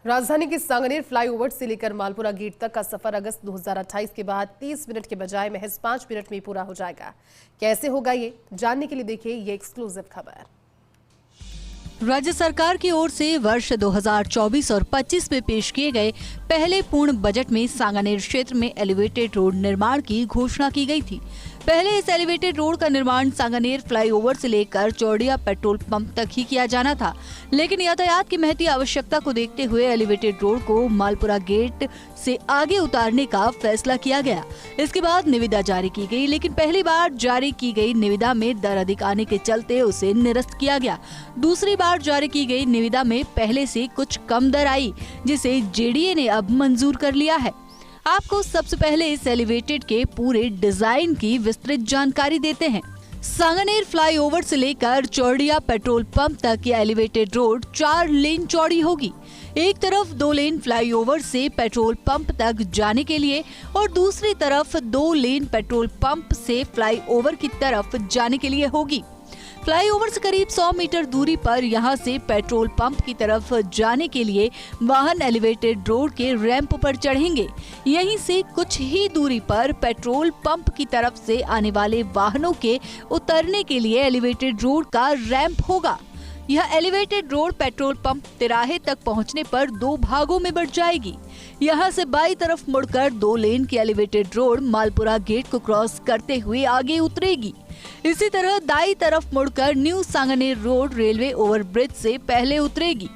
राजधानी के सांगनेर फ्लाईओवर से लेकर मालपुरा गेट तक का सफर अगस्त 2028 के बाद 30 मिनट के बजाय महज 5 मिनट में पूरा हो जाएगा। कैसे होगा ये जानने के लिए देखिए ये एक्सक्लूसिव खबर। राज्य सरकार की ओर से वर्ष 2024 और 25 में पेश किए गए पहले पूर्ण बजट में सांगनेर क्षेत्र में एलिवेटेड रोड निर्माण की घोषणा की गई थी। पहले इस एलिवेटेड रोड का निर्माण सांगनेर फ्लाईओवर से लेकर चौड़िया पेट्रोल पंप तक ही किया जाना था, लेकिन यातायात की महती आवश्यकता को देखते हुए एलिवेटेड रोड को मालपुरा गेट से आगे उतारने का फैसला किया गया। इसके बाद निविदा जारी की गई, लेकिन पहली बार जारी की गई निविदा में दर अधिक आने के चलते उसे निरस्त किया गया। दूसरी बार जारी की गई निविदा में पहले से कुछ कम दर आई, जिसे जेडीए ने अब मंजूर कर लिया है। आपको सबसे पहले इस एलिवेटेड के पूरे डिजाइन की विस्तृत जानकारी देते हैं। सांगनेर फ्लाईओवर से लेकर चौड़िया पेट्रोल पंप तक यह एलिवेटेड रोड 4 लेन चौड़ी होगी। एक तरफ 2 लेन फ्लाईओवर से पेट्रोल पंप तक जाने के लिए और दूसरी तरफ 2 लेन पेट्रोल पंप से फ्लाईओवर की तरफ जाने के लिए होगी। फ्लाईओवर से करीब 100 मीटर दूरी पर यहां से पेट्रोल पंप की तरफ जाने के लिए वाहन एलिवेटेड रोड के रैंप पर चढ़ेंगे। यहीं से कुछ ही दूरी पर पेट्रोल पंप की तरफ से आने वाले वाहनों के उतरने के लिए एलिवेटेड रोड का रैंप होगा। यह एलिवेटेड रोड पेट्रोल पंप तिराहे तक पहुंचने पर 2 भागों में बंट जाएगी। यहां से बाईं तरफ मुड़कर 2 लेन की एलिवेटेड रोड मालपुरा गेट को क्रॉस करते हुए आगे उतरेगी। इसी तरह दाईं तरफ मुड़कर new Sanganer road railway overbridge से पहले उतरेगी।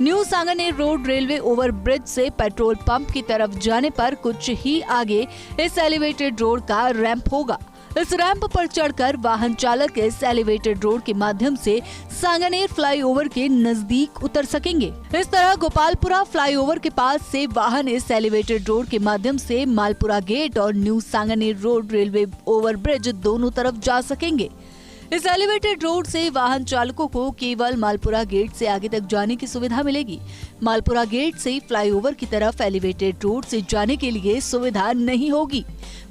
New Sanganer road railway overbridge से पेट्रोल पंप की तरफ जाने पर कुछ ही आगे इस एलिवेटेड रोड का रैंप होगा। इस रैंप पर चढ़कर वाहन चालक इस एलिवेटेड रोड के माध्यम से सांगनेर फ्लाईओवर के नजदीक उतर सकेंगे। इस तरह गोपालपुरा फ्लाईओवर के पास से वाहन इस एलिवेटेड रोड के माध्यम से मालपुरा गेट और new Sanganer road railway overbridge दोनों तरफ जा सकेंगे। इस एलिवेटेड रोड से वाहन चालकों को केवल मालपुरा गेट से आगे तक जाने की सुविधा मिलेगी। मालपुरा गेट से फ्लाईओवर की तरफ एलिवेटेड रोड से जाने के लिए सुविधा नहीं होगी।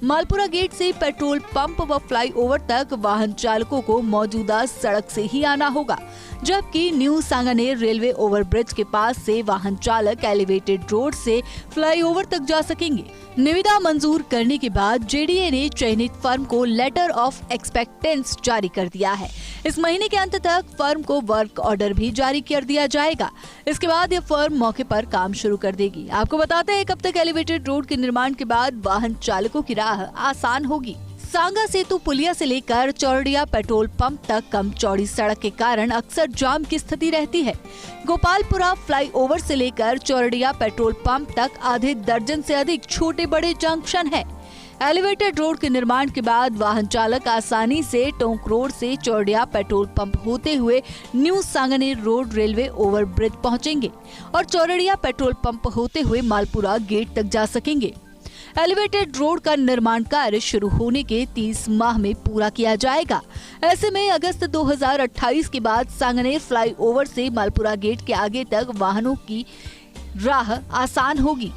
मालपुरा गेट से पेट्रोल पंप व फ्लाईओवर तक वाहन चालकों को मौजूदा सड़क से ही आना होगा, जबकि न्यू सांगनेर रेलवे ओवरब्रिज के पास से वाहन चालक एलिवेटेड रोड से फ्लाईओवर तक जा सकेंगे। निविदा मंजूर करने के बाद जेडीए ने चयनित फर्म को लेटर ऑफ एक्सपेक्टेंस जारी कर दिया है। इस महीने के अंत तक फर्म को वर्क ऑर्डर भी जारी कर दिया जाएगा। इसके बाद यह फर्म मौके पर काम शुरू कर देगी। आपको बताते हैं, कब तक एलिवेटेड रोड के निर्माण के बाद वाहन चालकों की राह आसान होगी। सांगा सेतु पुलिया से लेकर चौड़िया पेट्रोल पंप तक कम चौड़ी सड़क के कारण अक्सर जाम की स्थिति रहती है। गोपालपुरा फ्लाईओवर से लेकर चौड़िया पेट्रोल पंप तक आधे दर्जन से अधिक छोटे बड़े जंक्शन है। एलिवेटेड रोड के निर्माण के बाद वाहन चालक आसानी से टोंक रोड से चौड़िया पेट्रोल पंप होते हुए new Sanganer road railway overbridge पहुंचेंगे और चौड़िया पेट्रोल पंप होते हुए मालपुरा गेट तक जा सकेंगे। एलिवेटेड रोड का निर्माण कार्य शुरू होने के 30 माह में पूरा किया जाएगा। ऐसे में अगस्त 2028 के बाद सांगनेर फ्लाईओवर से मालपुरा गेट के आगे तक वाहनों की राह आसान होगी।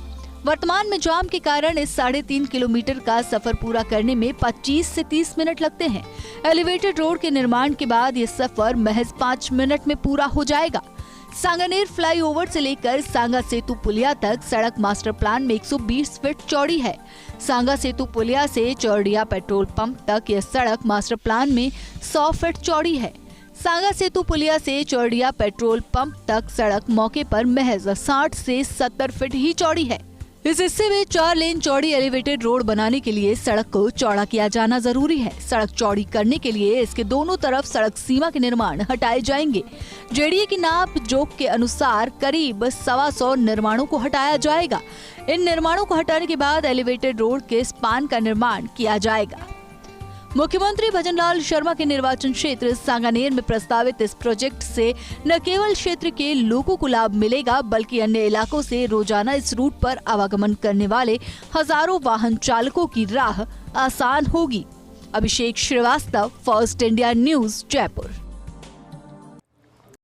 वर्तमान में जाम के कारण इस 3.5 किलोमीटर का सफर पूरा करने में 25 से 30 मिनट लगते हैं। एलिवेटेड रोड के निर्माण के बाद ये सफर महज 5 मिनट में पूरा हो जाएगा। सांगनेर फ्लाईओवर से लेकर सांगा सेतु पुलिया तक सड़क मास्टर प्लान में 120 फीट चौड़ी है। सांगा सेतु पुलिया से चौड़िया पेट्रोल पंप तक यह सड़क मास्टर प्लान में 100 फीट चौड़ी है। सांगा सेतु पुलिया से चौड़िया पेट्रोल पंप तक सड़क मौके पर महज 60 से 70 फीट ही चौड़ी है। इस हिस्से में 4 लेन चौड़ी एलिवेटेड रोड बनाने के लिए सड़क को चौड़ा किया जाना जरूरी है। सड़क चौड़ी करने के लिए इसके दोनों तरफ सड़क सीमा के निर्माण हटाए जाएंगे। जेडीए की नाप जोख के अनुसार करीब 125 निर्माणों को हटाया जाएगा। इन निर्माणों को हटाने के बाद एलिवेटेड रोड के स्पान का निर्माण किया जाएगा। मुख्यमंत्री भजनलाल शर्मा के निर्वाचन क्षेत्र सांगानेर में प्रस्तावित इस प्रोजेक्ट से न केवल क्षेत्र के लोगों को लाभ मिलेगा, बल्कि अन्य इलाकों से रोजाना इस रूट पर आवागमन करने वाले हजारों वाहन चालकों की राह आसान होगी। Abhishek Srivastava, first India news, Jaipur.